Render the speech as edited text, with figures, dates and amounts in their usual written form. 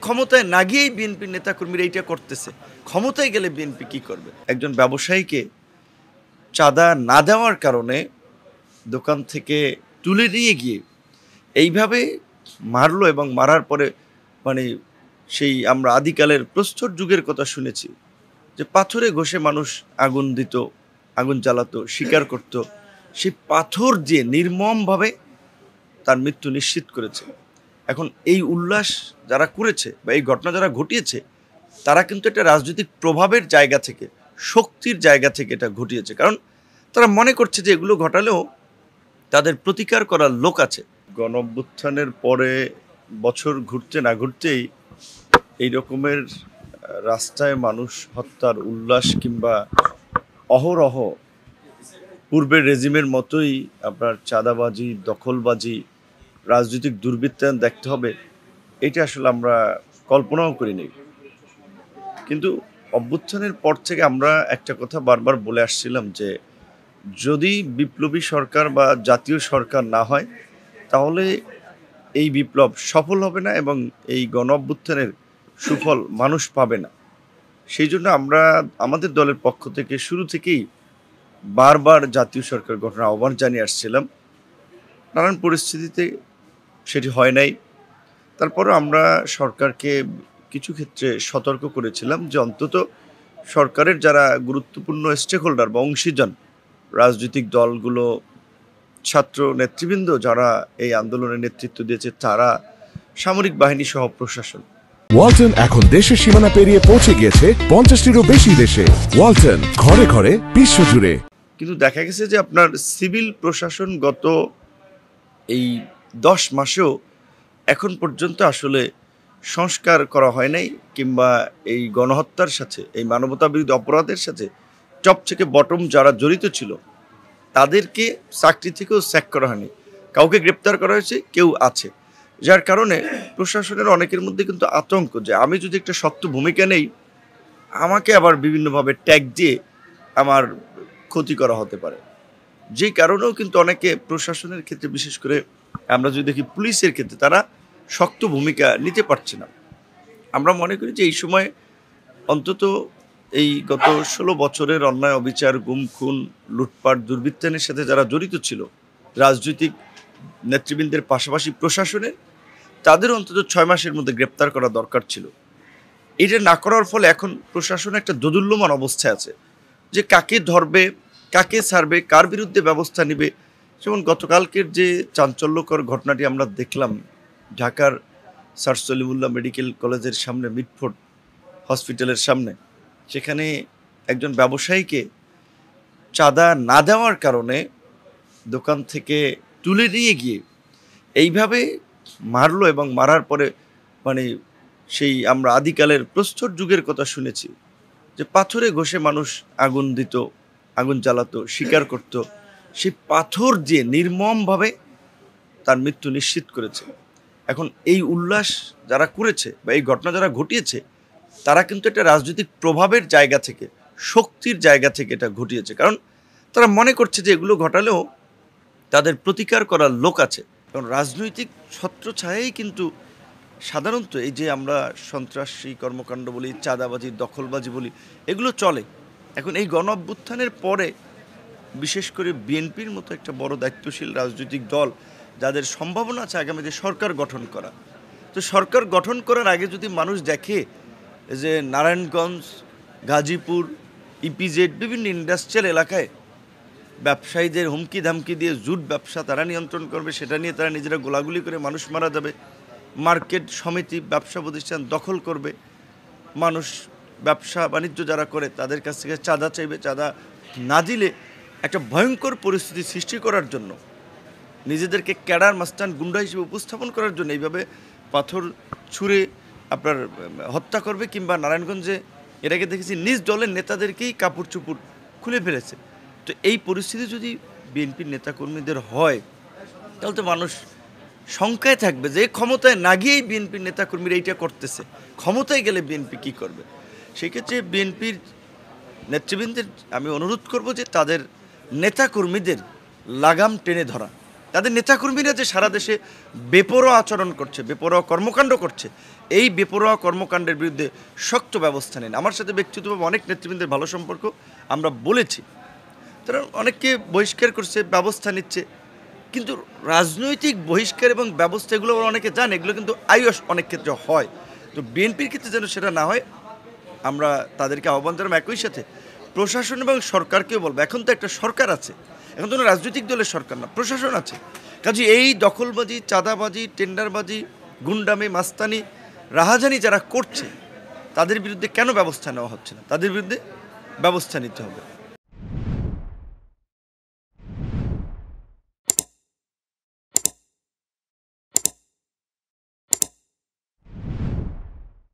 ক্ষমতায় না গিয়েই বিএনপির নেতাকর্মীরা এইটা করতেছে, ক্ষমতায় গেলে বিএনপি কি করবে? একজন ব্যবসায়ীকে চাঁদা না দেওয়ার কারণে দোকান থেকে তুলে নিয়ে গিয়ে এইভাবে মারলো এবং মারার পরে মানে সেই আমরা আদিকালের প্রস্তর যুগের কথা শুনেছি যে পাথরে ঘষে মানুষ আগুন দিত, আগুন জ্বালাতো, শিকার করত, সেই পাথর দিয়ে নির্মমভাবে তার মৃত্যু নিশ্চিত করেছে। এখন এই উল্লাস যারা করেছে বা এই ঘটনা যারা ঘটিয়েছে তারা কিন্তু একটা রাজনৈতিক প্রভাবের জায়গা থেকে, শক্তির জায়গা থেকে এটা ঘটিয়েছে। কারণ তারা মনে করছে যে এগুলো ঘটালেও তাদের প্রতিকার করার লোক আছে। গণঅভ্যুত্থানের পরে বছর ঘুরতে না ঘুরতেই এই রকমের রাস্তায় মানুষ হত্যার উল্লাস কিংবা অহরহ পূর্বের রেজিমের মতোই আপনার চাঁদাবাজি, দখলবাজি, রাজনৈতিক দুর্বৃত্তায়ন দেখতে হবে, এটা আসলে আমরা কল্পনাও করিনি। কিন্তু অভ্যুত্থানের পর থেকে আমরা একটা কথা বারবার বলে আসছিলাম যে যদি বিপ্লবী সরকার বা জাতীয় সরকার না হয় তাহলে এই বিপ্লব সফল হবে না এবং এই গণঅভ্যুত্থানের সুফল মানুষ পাবে না। সেই জন্য আমরা আমাদের দলের পক্ষ থেকে শুরু থেকেই বারবার জাতীয় সরকার গঠনের আহ্বান জানিয়ে আসছিলাম। নানান পরিস্থিতিতে সেটি হয় নাই। তারপরে আমরা সরকারকে কিছু ক্ষেত্রে সতর্ক করেছিলাম যে অন্তত সরকারের যারা গুরুত্বপূর্ণ স্টেক হোল্ডার বা অংশীজন, রাজনৈতিক দলগুলো, ছাত্র নেতৃবৃন্দ যারা এই আন্দোলনের নেতৃত্ব দিয়েছে, তারা, সামরিক বাহিনী সহ প্রশাসন। ওয়ালটন এখন দেশের সীমানা পেরিয়ে পৌঁছে গিয়েছে 50টিরও বেশি দেশে। ওয়ালটন, ঘরে ঘরে, বিশ্বজুড়ে। কিন্তু দেখা গেছে যে আপনার সিভিল প্রশাসন গত এই 10 মাসেও এখন পর্যন্ত আসলে সংস্কার করা হয় নাই, কিংবা এই গণহত্যার সাথে, এই মানবতা বিরোধী অপরাধের সাথে টপ থেকে বটম যারা জড়িত ছিল তাদেরকে চাকরি থেকেও স্যাক করা হয়নি। কাউকে গ্রেপ্তার করা হয়েছে, কেউ আছে, যার কারণে প্রশাসনের অনেকের মধ্যে কিন্তু আতঙ্ক যে আমি যদি একটা শক্ত ভূমিকা নেই আমাকে আবার বিভিন্নভাবে ট্যাগ দিয়ে আমার ক্ষতি করা হতে পারে। যে কারণেও কিন্তু অনেকে প্রশাসনের ক্ষেত্রে, বিশেষ করে আমরা যদি দেখি পুলিশের ক্ষেত্রে, তারা শক্ত ভূমিকা নিতে পারছে না। আমরা মনে করি যে এই সময় অন্তত এই গত 16 বছরের অন্যায়, অবিচার, গুম, খুন, লুটপাট, দুর্বৃত্তায়নের সাথে যারা জড়িত ছিল, রাজনৈতিক নেতৃবৃন্দের পাশাপাশি প্রশাসনের, তাদের অন্তত 6 মাসের মধ্যে গ্রেপ্তার করা দরকার ছিল। এটা না করার ফলে এখন প্রশাসন একটা দোদুল্যমান অবস্থায় আছে যে কাকে ধরবে, কাকে ছাড়বে, কার বিরুদ্ধে ব্যবস্থা নেবে। যেমন গতকালকের যে চাঞ্চল্যকর ঘটনাটি আমরা দেখলাম ঢাকার স্যার সলিমুল্লাহ মেডিকেল কলেজের সামনে, মিটফোর্ড হসপিটালের সামনে, সেখানে একজন ব্যবসায়ীকে চাঁদা না দেওয়ার কারণে দোকান থেকে তুলে নিয়ে গিয়ে এইভাবে মারলো এবং মারার পরে সেই আমরা আদিকালের প্রস্তর যুগের কথা শুনেছি যে পাথরে ঘষে মানুষ আগুন দিত, আগুন জ্বালাতো, শিকার করত, সেই পাথর দিয়ে নির্মমভাবে তার মৃত্যু নিশ্চিত করেছে। এখন এই উল্লাস যারা করেছে বা এই ঘটনা যারা ঘটিয়েছে তারা কিন্তু একটা রাজনৈতিক প্রভাবের জায়গা থেকে, শক্তির জায়গা থেকে এটা ঘটিয়েছে। কারণ তারা মনে করছে যে এগুলো ঘটালেও তাদের প্রতিকার করার লোক আছে। কারণ রাজনৈতিক ছত্রছায়াই কিন্তু সাধারণত এই যে আমরা সন্ত্রাসী কর্মকাণ্ড বলি, চাঁদাবাজি, দখলবাজি বলি, এগুলো চলে। এখন এই গণ অভ্যুত্থানের পরে বিশেষ করে বিএনপির মতো একটা বড় দায়িত্বশীল রাজনৈতিক দল, যাদের সম্ভাবনা আছে আগামীতে সরকার গঠন করা, তো সরকার গঠন করার আগে যদি মানুষ দেখে যে নারায়ণগঞ্জ, গাজীপুর, ইপিজেড, বিভিন্ন ইন্ডাস্ট্রিয়াল এলাকায় ব্যবসায়ীদের হুমকি ধামকি দিয়ে জুট ব্যবসা তারা নিয়ন্ত্রণ করবে, সেটা নিয়ে তারা নিজেরা গোলাগুলি করে মানুষ মারা যাবে, মার্কেট সমিতি, ব্যবসা প্রতিষ্ঠান দখল করবে, মানুষ ব্যবসা বাণিজ্য যারা করে তাদের কাছ থেকে চাঁদা চাইবে, চাঁদা না দিলে একটা ভয়ঙ্কর পরিস্থিতি সৃষ্টি করার জন্য, নিজেদেরকে ক্যাডার, মাস্তান, গুন্ডা হিসেবে উপস্থাপন করার জন্য এইভাবে পাথর ছুঁড়ে আপনার হত্যা করবে। কিংবা নারায়ণগঞ্জে এর আগে দেখেছি নিজ দলের নেতাদেরকেই কাপড় চুপড় খুলে ফেলেছে। তো এই পরিস্থিতি যদি বিএনপির নেতাকর্মীদের হয় তাহলে তো মানুষ শঙ্কায় থাকবে যে ক্ষমতায় না গিয়েই বিএনপির নেতাকর্মীরা এইটা করতেছে, ক্ষমতায় গেলে বিএনপি কী করবে। সেক্ষেত্রে বিএনপির নেতৃবৃন্দের আমি অনুরোধ করব যে তাদের নেতাকর্মীদের লাগাম টেনে ধরা, তাদের নেতাকর্মীরা যে সারা দেশে বেপরোয়া আচরণ করছে, বেপরোয়া কর্মকাণ্ড করছে, এই বেপরোয়া কর্মকাণ্ডের বিরুদ্ধে শক্ত ব্যবস্থা নেন। আমার সাথে ব্যক্তিগতভাবে অনেক নেতৃবৃন্দের ভালো সম্পর্ক, আমরা বলেছি, তারা অনেককে বহিষ্কার করছে, ব্যবস্থা নিচ্ছে। কিন্তু রাজনৈতিক বহিষ্কার এবং ব্যবস্থা এগুলো অনেকে জানে, এগুলো কিন্তু আইওস অনেক ক্ষেত্রে হয়। তো বিএনপির ক্ষেত্রে যেন সেটা না হয়, আমরা তাদেরকে আহ্বান জানাবো। একই সাথে প্রশাসন এবং সরকারকেও বলবো, এখন তো একটা সরকার আছে, এখন তো রাজনৈতিক দলের সরকার না, প্রশাসন আছে। কাজে এই দখলবাজি, চাঁদাবাজি, টেন্ডারবাজি, গুন্ডামি, মাস্তানি, রাহাজানি যারা করছে তাদের বিরুদ্ধে কেন ব্যবস্থা নেওয়া হচ্ছে না? তাদের বিরুদ্ধে ব্যবস্থা নিতে হবে।